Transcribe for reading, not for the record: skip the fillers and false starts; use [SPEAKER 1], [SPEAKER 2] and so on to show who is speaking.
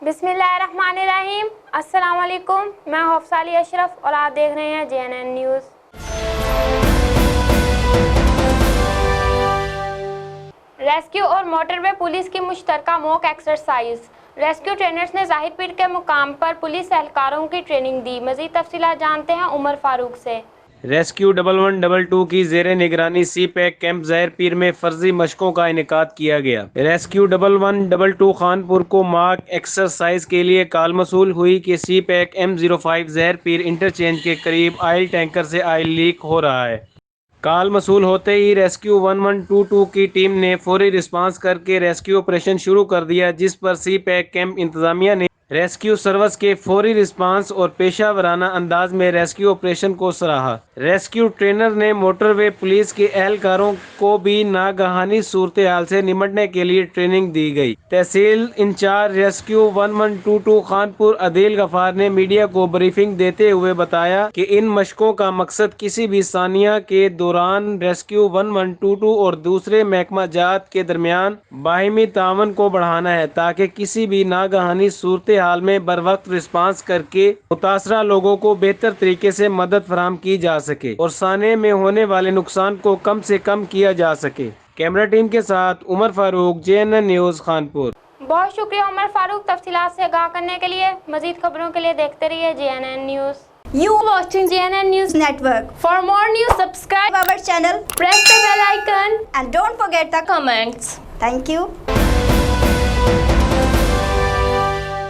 [SPEAKER 1] बिस्मिल्लाहिर्रहमानिर्रहीम। अस्सलाम वालेकुम। मैं हफ्साली अशरफ और आप देख रहे हैं JNN न्यूज़। रेस्क्यू और मोटरवे पुलिस की मुश्तरका मॉक एक्सरसाइज। रेस्क्यू ट्रेनर्स ने जाहिर पीर के मुकाम पर पुलिस एहलकारों की ट्रेनिंग दी। मज़ीद तफसीलात जानते हैं उमर फारूक से।
[SPEAKER 2] रेस्क्यू 1122 की ज़ेरे निगरानी सी पैक कैंप ज़ाहिर पीर में फर्जी मशकों का इनेकाद किया गया। रेस्क्यू 1122 खानपुर को मार्क एक्सरसाइज के लिए कॉल मसूल हुई कि सी पैक M05 ज़ाहिर पीर इंटरचेंज के करीब ऑयल टैंकर से ऑयल लीक हो रहा है। कॉल मसूल होते ही रेस्क्यू 1122 की टीम ने फौरी रिस्पांस करके रेस्क्यू ऑपरेशन शुरू कर दिया, जिस पर सी पैक कैंप इंतजामिया ने रेस्क्यू सर्विस के फौरी रिस्पांस और पेशा वराना अंदाज में रेस्क्यू ऑपरेशन को सराहा। रेस्क्यू ट्रेनर ने मोटरवे पुलिस के एहलकारों को भी नागहानी सूरत हाल से निपटने के लिए ट्रेनिंग दी गई। तहसील इंचार्ज रेस्क्यू 1122 खानपुर अदील गफार ने मीडिया को ब्रीफिंग देते हुए बताया कि इन मशकों का मकसद किसी भी सानिया के दौरान रेस्क्यू 1122 और दूसरे महकमा जात के दरमियान बाहिमी तावन को बढ़ाना है, ताकि किसी भी नागहानी सूरत हाल में बर वक्त रिस्पांस करके मुतासरा लोगों को बेहतर तरीके से मदद फराहम की जा सके और साने में होने वाले नुकसान को कम से कम किया जा सके। कैमरा टीम के साथ उमर फारूक, JNN न्यूज़ खानपुर।
[SPEAKER 1] बहुत शुक्रिया उमर फारूक तफसीलात से आगाह करने के लिए। मज़ीद खबरों के लिए देखते रहिए JNN news.
[SPEAKER 3] You watching JNN News Network.
[SPEAKER 1] For more news, subscribe
[SPEAKER 3] Our channel,
[SPEAKER 1] press the bell icon
[SPEAKER 3] and don't forget the
[SPEAKER 1] comments.
[SPEAKER 3] Thank you.